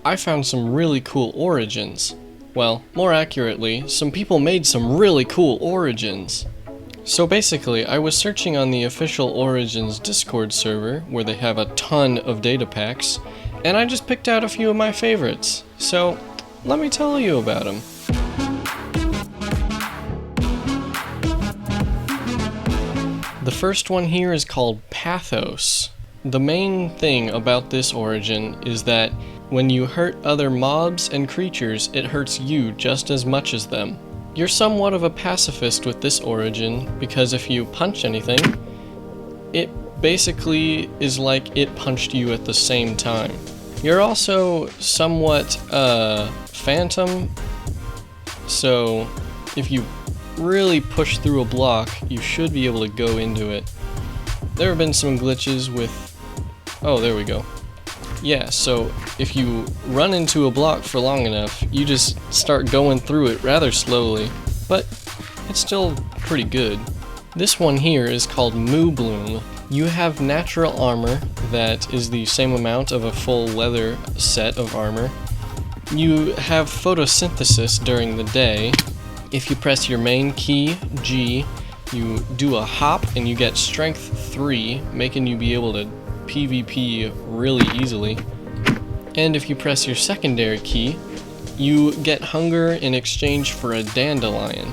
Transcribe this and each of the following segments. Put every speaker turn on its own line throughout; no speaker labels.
I found some really cool origins. Well, more accurately, some people made some really cool origins. So basically, I was searching on the official Origins Discord server, where they have a ton of data packs, and I just picked out a few of my favorites. So, let me tell you about them. The first one here is called Pathos. The main thing about this origin is that when you hurt other mobs and creatures, it hurts you just as much as them. You're somewhat of a pacifist with this origin, because if you punch anything, it basically is like it punched you at the same time. You're also somewhat, phantom, so if you really push through a block, you should be able to go into it. There have been some glitches with... oh, there we go. Yeah, so if you run into a block for long enough, you just start going through it rather slowly, but it's still pretty good. This one here is called Moobloom. You have natural armor that is the same amount of a full leather set of armor. You have photosynthesis during the day. If you press your main key, G, you do a hop and you get strength 3, making you be able to PvP really easily. And if you press your secondary key, you get hunger in exchange for a dandelion,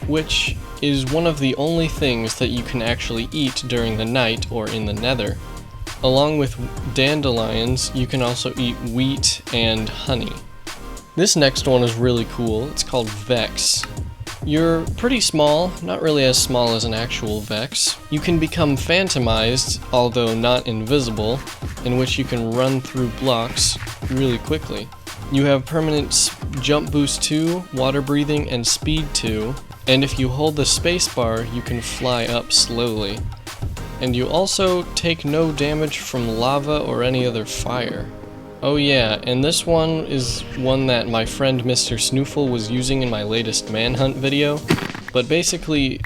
which is one of the only things that you can actually eat during the night or in the nether. Along with dandelions, you can also eat wheat and honey. This next one is really cool. It's called Vex. You're pretty small, not really as small as an actual Vex. You can become phantomized, although not invisible, in which you can run through blocks really quickly. You have permanent jump boost 2, water breathing, and speed 2, and if you hold the spacebar, you can fly up slowly. And you also take no damage from lava or any other fire. Oh yeah, and this one is one that my friend Mr. Snoofle was using in my latest manhunt video, but basically,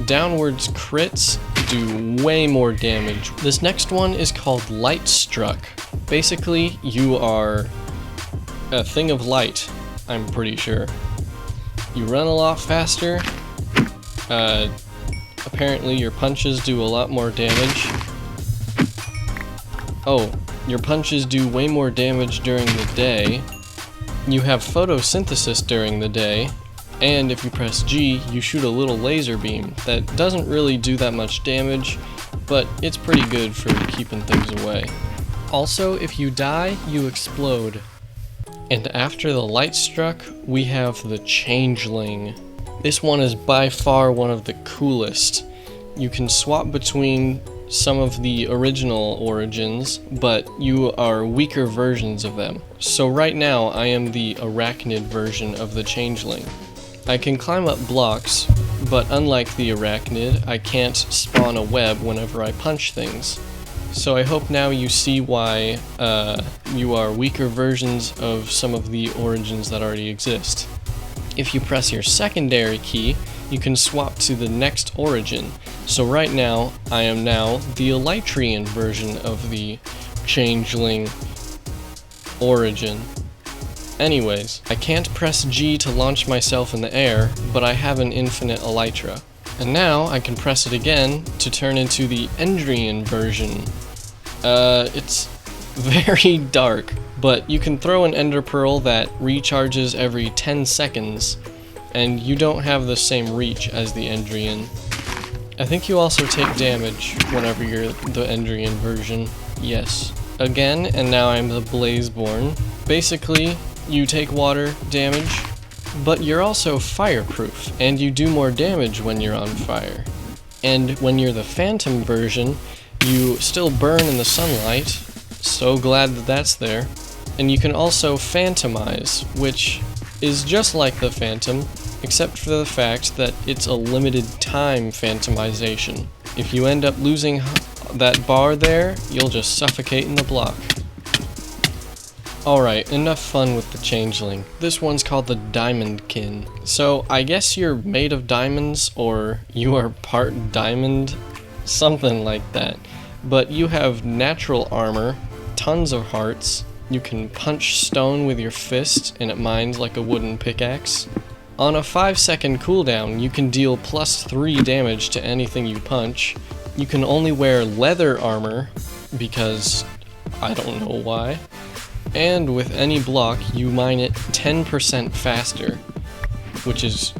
downwards crits do way more damage. This next one is called Light Struck. Basically, you are a thing of light, I'm pretty sure. You run a lot faster, apparently your punches do a lot more damage. Oh, your punches do way more damage during the day. You have photosynthesis during the day, and if you press G, you shoot a little laser beam that doesn't really do that much damage, but it's pretty good for keeping things away. Also, if you die, you explode. And after the Light Struck, we have the Changeling. This one is by far one of the coolest. You can swap between some of the original origins, but you are weaker versions of them. So right now, I am the arachnid version of the Changeling. I can climb up blocks, but unlike the arachnid, I can't spawn a web whenever I punch things. So I hope now you see why you are weaker versions of some of the origins that already exist. If you press your secondary key, you can swap to the next origin. So right now, I am now the Elytrian version of the Changeling origin. Anyways, I can't press G to launch myself in the air, but I have an infinite Elytra. And now I can press it again to turn into the Endrian version. It's very dark, but you can throw an Ender Pearl that recharges every 10 seconds, and you don't have the same reach as the Endrian. I think you also take damage whenever you're the Endrian version. Yes. Again, and now I'm the Blazeborne. Basically, you take water damage, but you're also fireproof, and you do more damage when you're on fire. And when you're the Phantom version, you still burn in the sunlight, so glad that that's there. And you can also phantomize, which is just like the Phantom, except for the fact that it's a limited time phantomization. If you end up losing that bar there, you'll just suffocate in the block. Alright, enough fun with the Changeling. This one's called the Diamondkin. So, I guess you're made of diamonds, or you are part diamond, something like that. But you have natural armor, tons of hearts, You can punch stone with your fist and it mines like a wooden pickaxe. On a 5-second cooldown, you can deal +3 damage to anything you punch. You can only wear leather armor, because I don't know why. And with any block, you mine it 10% faster, which is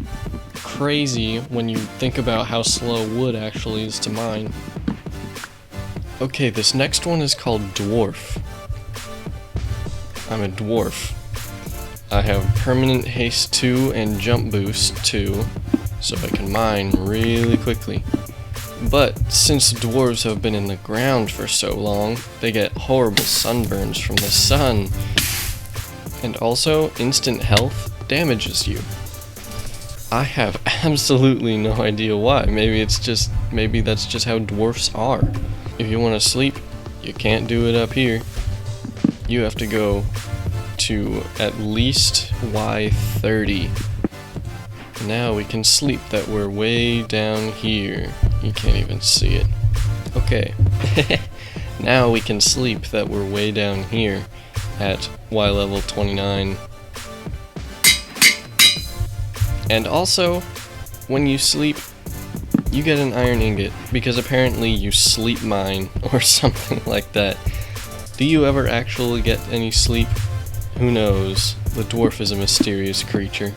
crazy when you think about how slow wood actually is to mine. Okay, this next one is called Dwarf. I'm a dwarf. I have permanent haste 2 and jump boost 2, so I can mine really quickly. But since dwarves have been in the ground for so long, they get horrible sunburns from the sun. And also, instant health damages you. I have absolutely no idea why. Maybe that's just how dwarfs are. If you want to sleep, you can't do it up here. You have to go to at least Y30. Now we can sleep that we're way down here. You can't even see it. Okay. Now we can sleep that we're way down here at Y level 29. And also, when you sleep, you get an iron ingot, because apparently you sleep mine or something like that. Do you ever actually get any sleep? Who knows? The dwarf is a mysterious creature.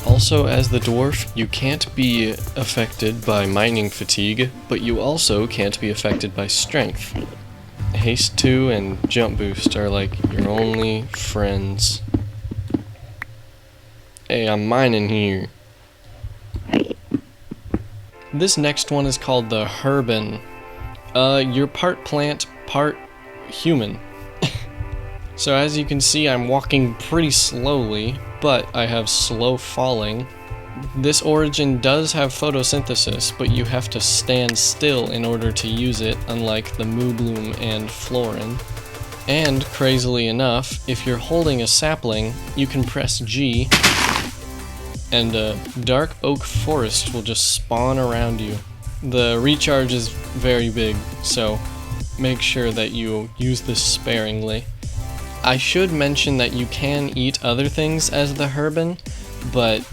Also, as the dwarf, you can't be affected by mining fatigue, but you also can't be affected by strength. Haste 2 and jump boost are like your only friends. Hey, I'm mining here. This next one is called the Herban. You're part plant, part human. So as you can see, I'm walking pretty slowly, but I have slow falling. This origin does have photosynthesis, but you have to stand still in order to use it, unlike the Moobloom and Florin. And, crazily enough, if you're holding a sapling, you can press G, and a dark oak forest will just spawn around you. The recharge is very big, so make sure that you use this sparingly. I should mention that you can eat other things as the Herban, but,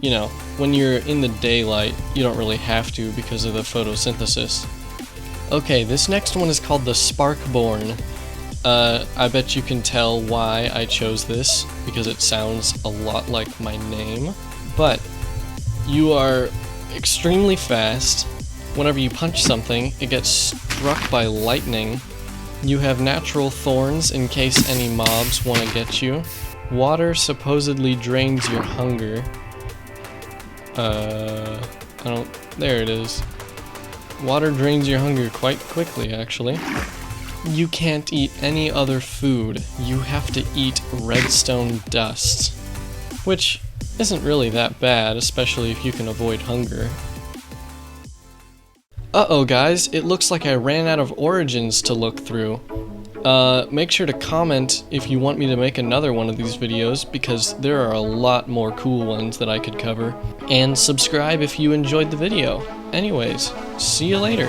you know, when you're in the daylight, you don't really have to because of the photosynthesis. Okay, this next one is called the Sparkborne. I bet you can tell why I chose this, because it sounds a lot like my name. But you are extremely fast. Whenever you punch something, it gets struck by lightning. You have natural thorns in case any mobs want to get you. Water supposedly drains your hunger. There it is. Water drains your hunger quite quickly, actually. You can't eat any other food. You have to eat redstone dust. Which isn't really that bad, especially if you can avoid hunger. Uh-oh guys, it looks like I ran out of origins to look through. Make sure to comment if you want me to make another one of these videos, because there are a lot more cool ones that I could cover. And subscribe if you enjoyed the video. Anyways, see you later.